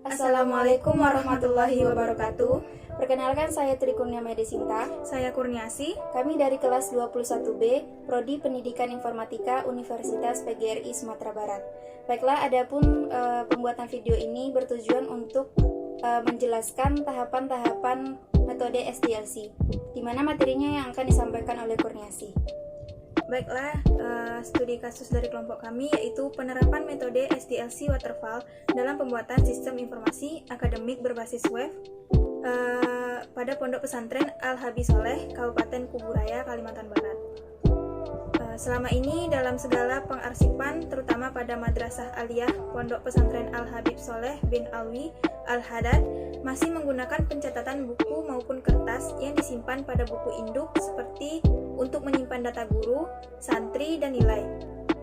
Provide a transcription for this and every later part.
Assalamualaikum warahmatullahi wabarakatuh. Perkenalkan, saya Tri Kurniamedi Sinta. Saya Kurniasi. Kami dari kelas 21B, Prodi Pendidikan Informatika Universitas PGRI Sumatera Barat. Baiklah, adapun pembuatan video ini bertujuan untuk menjelaskan tahapan-tahapan metode SDLC, di mana materinya yang akan disampaikan oleh Kurniasi. Baiklah, studi kasus dari kelompok kami yaitu penerapan metode SDLC Waterfall dalam pembuatan sistem informasi akademik berbasis web pada Pondok Pesantren Al-Habib Soleh, Kabupaten Kuburaya, Kalimantan Barat. Selama ini dalam segala pengarsipan, terutama pada Madrasah Aliyah Pondok Pesantren Al-Habib Soleh bin Alwi Al-Haddad, masih menggunakan pencatatan buku maupun kertas yang disimpan pada buku induk seperti untuk menyimpan data guru, santri, dan nilai.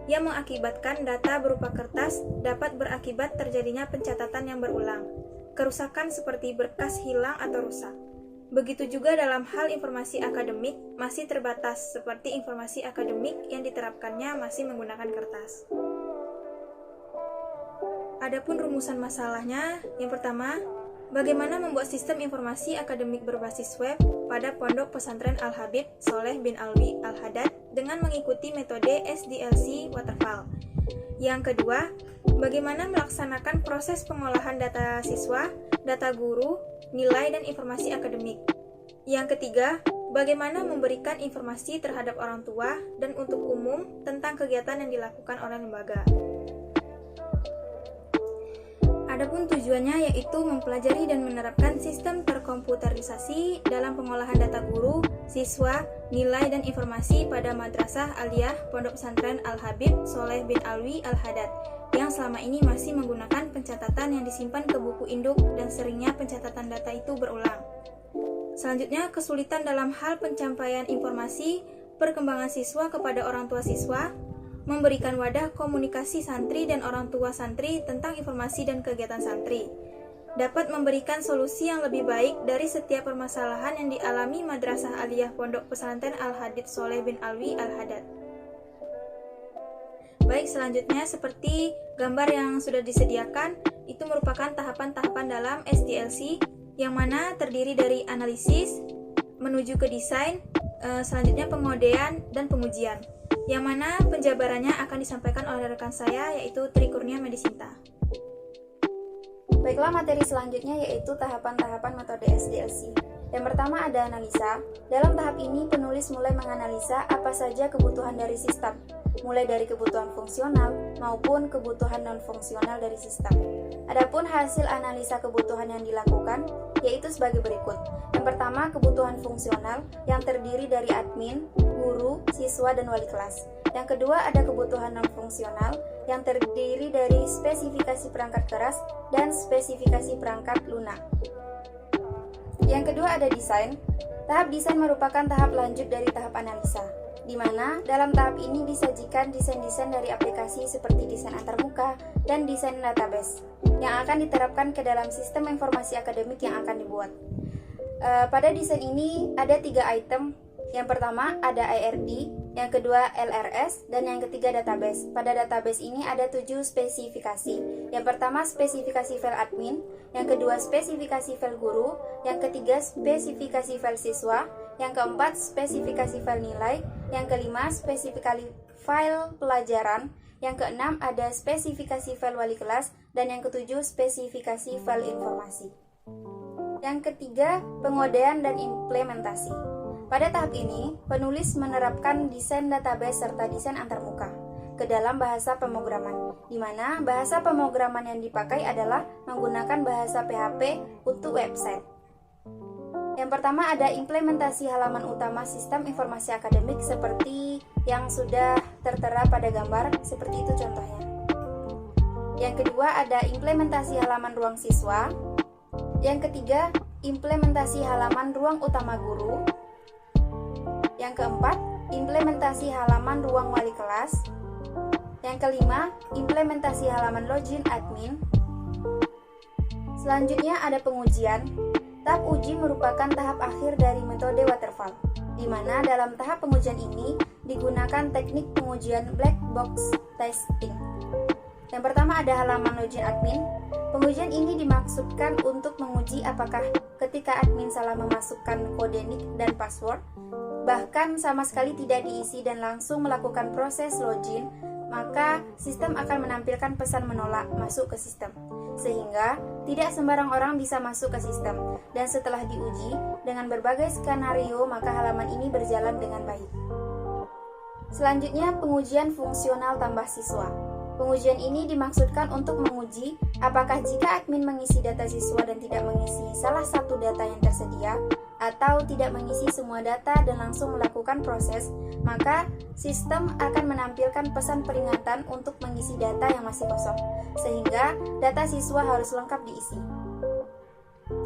Yang mengakibatkan data berupa kertas dapat berakibat terjadinya pencatatan yang berulang, kerusakan seperti berkas hilang atau rusak. Begitu juga dalam hal informasi akademik masih terbatas, seperti informasi akademik yang diterapkannya masih menggunakan kertas. Adapun rumusan masalahnya, yang pertama, bagaimana membuat sistem informasi akademik berbasis web pada Pondok Pesantren Al-Habib Soleh bin Alwi Al-Haddad dengan mengikuti metode SDLC Waterfall. Yang kedua, bagaimana melaksanakan proses pengolahan data siswa, data guru, nilai, dan informasi akademik. Yang ketiga, bagaimana memberikan informasi terhadap orang tua dan untuk umum tentang kegiatan yang dilakukan oleh lembaga. Adapun tujuannya yaitu mempelajari dan menerapkan sistem terkomputerisasi dalam pengolahan data guru, siswa, nilai, dan informasi pada Madrasah Aliyah Pondok Pesantren Al-Habib Soleh bin Alwi Al-Haddad yang selama ini masih menggunakan pencatatan yang disimpan ke buku induk dan seringnya pencatatan data itu berulang. Selanjutnya, kesulitan dalam hal pencapaian informasi perkembangan siswa kepada orang tua siswa, memberikan wadah komunikasi santri dan orang tua santri tentang informasi dan kegiatan santri, dapat memberikan solusi yang lebih baik dari setiap permasalahan yang dialami Madrasah Aliyah Pondok Pesantren Al-Habib Soleh bin Alwi Al-Haddad. Baik, selanjutnya seperti gambar yang sudah disediakan, itu merupakan tahapan-tahapan dalam SDLC yang mana terdiri dari analisis, menuju ke desain, selanjutnya pengodean dan pengujian, yang mana penjabarannya akan disampaikan oleh rekan saya yaitu Tri Kurniamedi Sinta. Baiklah, materi selanjutnya yaitu tahapan-tahapan metode SDLC. Yang pertama ada analisa. Dalam tahap ini penulis mulai menganalisa apa saja kebutuhan dari sistem, mulai dari kebutuhan fungsional maupun kebutuhan non-fungsional dari sistem. Adapun hasil analisa kebutuhan yang dilakukan yaitu sebagai berikut. Yang pertama, kebutuhan fungsional yang terdiri dari admin, guru, siswa, dan wali kelas. Yang kedua, ada kebutuhan non-fungsional yang terdiri dari spesifikasi perangkat keras dan spesifikasi perangkat lunak. Yang kedua, ada desain. Tahap desain merupakan tahap lanjut dari tahap analisa, di mana dalam tahap ini disajikan desain-desain dari aplikasi seperti desain antarmuka dan desain database yang akan diterapkan ke dalam sistem informasi akademik yang akan dibuat. Pada desain ini ada 3 item. Yang pertama ada IRD, yang kedua LRS, dan yang ketiga database. Pada database ini ada 7 spesifikasi. Yang pertama spesifikasi file admin, yang kedua spesifikasi file guru, yang ketiga spesifikasi file siswa, yang keempat spesifikasi file nilai, yang kelima spesifikasi file pelajaran, yang keenam ada spesifikasi file wali kelas, dan yang ketujuh spesifikasi file informasi. Yang ketiga, pengodean dan implementasi. Pada tahap ini, penulis menerapkan desain database serta desain antarmuka ke dalam bahasa pemrograman, di mana bahasa pemrograman yang dipakai adalah menggunakan bahasa PHP untuk website. Yang pertama ada implementasi halaman utama sistem informasi akademik seperti yang sudah tertera pada gambar, seperti itu contohnya. Yang kedua ada implementasi halaman ruang siswa. Yang ketiga, implementasi halaman ruang utama guru. Yang keempat, implementasi halaman ruang wali kelas. Yang kelima, implementasi halaman login admin. Selanjutnya ada pengujian. Tahap uji merupakan tahap akhir dari metode waterfall, di mana dalam tahap pengujian ini digunakan teknik pengujian black box testing. Yang pertama ada halaman login admin. Pengujian ini dimaksudkan untuk menguji apakah ketika admin salah memasukkan kode nick dan password, bahkan sama sekali tidak diisi dan langsung melakukan proses login, maka sistem akan menampilkan pesan menolak masuk ke sistem. Sehingga tidak sembarang orang bisa masuk ke sistem. Dan setelah diuji dengan berbagai skenario, maka halaman ini berjalan dengan baik. Selanjutnya, pengujian fungsional tambah siswa. Pengujian ini dimaksudkan untuk menguji apakah jika admin mengisi data siswa dan tidak mengisi salah satu data yang tersedia, atau tidak mengisi semua data dan langsung melakukan proses, maka sistem akan menampilkan pesan peringatan untuk mengisi data yang masih kosong, sehingga data siswa harus lengkap diisi.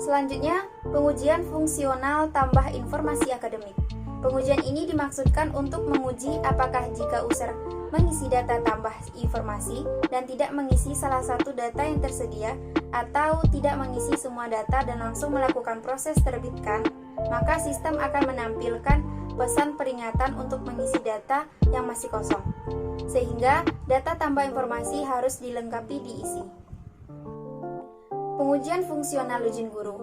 Selanjutnya, pengujian fungsional tambah informasi akademik. Pengujian ini dimaksudkan untuk menguji apakah jika user mengisi data tambah informasi dan tidak mengisi salah satu data yang tersedia atau tidak mengisi semua data dan langsung melakukan proses terbitkan, maka sistem akan menampilkan pesan peringatan untuk mengisi data yang masih kosong, sehingga data tambah informasi harus dilengkapi diisi. Pengujian fungsional login guru.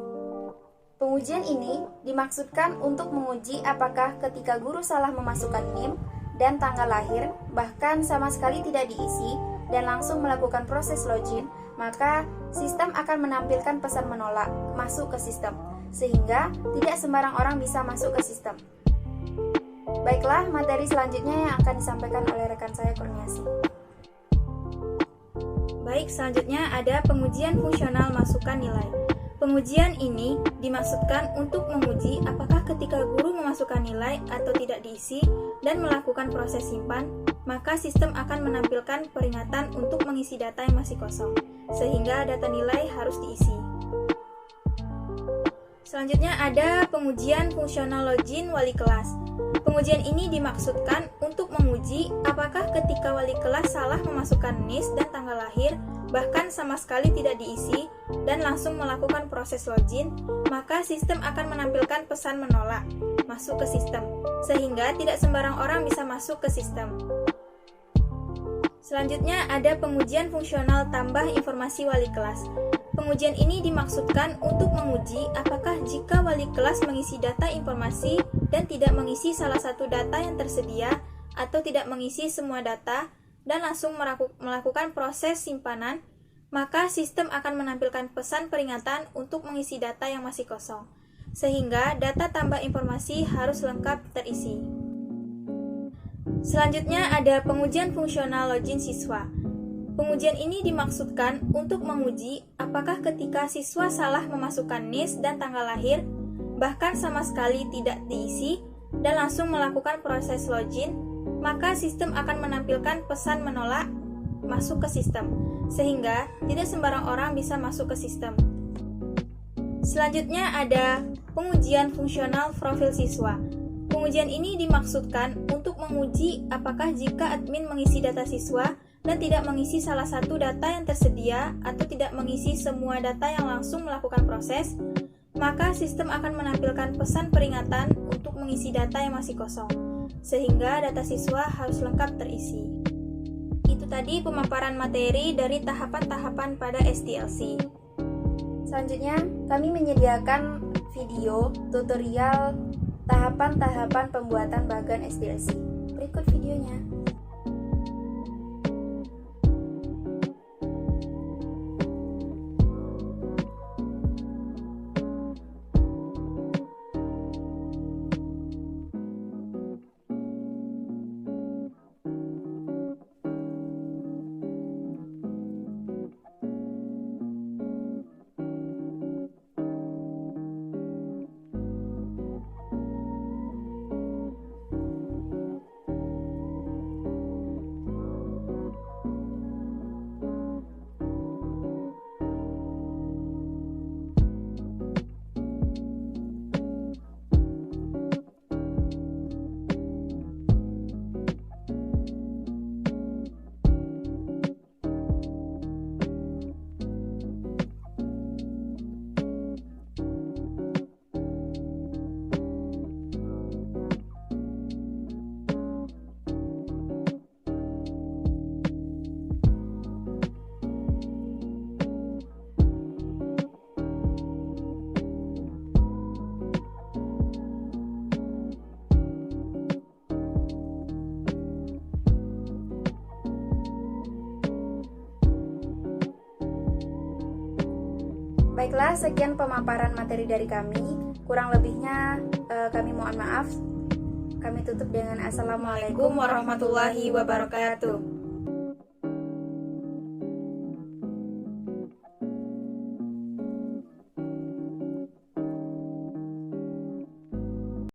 Pengujian ini dimaksudkan untuk menguji apakah ketika guru salah memasukkan NIM dan tanggal lahir, bahkan sama sekali tidak diisi, dan langsung melakukan proses login, maka sistem akan menampilkan pesan menolak masuk ke sistem, sehingga tidak sembarang orang bisa masuk ke sistem. Baiklah, materi selanjutnya yang akan disampaikan oleh rekan saya Kurniasi. Baik, selanjutnya ada pengujian fungsional masukan nilai. Pengujian ini dimaksudkan untuk menguji apakah ketika guru memasukkan nilai atau tidak diisi dan melakukan proses simpan, maka sistem akan menampilkan peringatan untuk mengisi data yang masih kosong, sehingga data nilai harus diisi. Selanjutnya ada pengujian fungsional login wali kelas. Pengujian ini dimaksudkan untuk menguji apakah ketika wali kelas salah memasukkan NIS dan tanggal lahir, bahkan sama sekali tidak diisi, dan langsung melakukan proses login, maka sistem akan menampilkan pesan menolak masuk ke sistem, sehingga tidak sembarang orang bisa masuk ke sistem. Selanjutnya ada pengujian fungsional tambah informasi wali kelas. Pengujian ini dimaksudkan untuk menguji apakah jika wali kelas mengisi data informasi dan tidak mengisi salah satu data yang tersedia atau tidak mengisi semua data dan langsung melakukan proses simpanan, maka sistem akan menampilkan pesan peringatan untuk mengisi data yang masih kosong, sehingga data tambah informasi harus lengkap terisi. Selanjutnya ada pengujian fungsional login siswa. Pengujian ini dimaksudkan untuk menguji apakah ketika siswa salah memasukkan NIS dan tanggal lahir, bahkan sama sekali tidak diisi, dan langsung melakukan proses login, maka sistem akan menampilkan pesan menolak masuk ke sistem, sehingga tidak sembarang orang bisa masuk ke sistem. Selanjutnya ada pengujian fungsional profil siswa. Pengujian ini dimaksudkan untuk menguji apakah jika admin mengisi data siswa dan tidak mengisi salah satu data yang tersedia atau tidak mengisi semua data yang langsung melakukan proses, maka sistem akan menampilkan pesan peringatan untuk mengisi data yang masih kosong, sehingga data siswa harus lengkap terisi. Itu tadi pemaparan materi dari tahapan-tahapan pada SDLC. Selanjutnya, kami menyediakan video tutorial tahapan-tahapan pembuatan bagan SDLC. Berikut videonya. Baiklah, sekian pemaparan materi dari kami. Kurang lebihnya kami mohon maaf. Kami tutup dengan Assalamualaikum Assalamualaikum warahmatullahi wabarakatuh.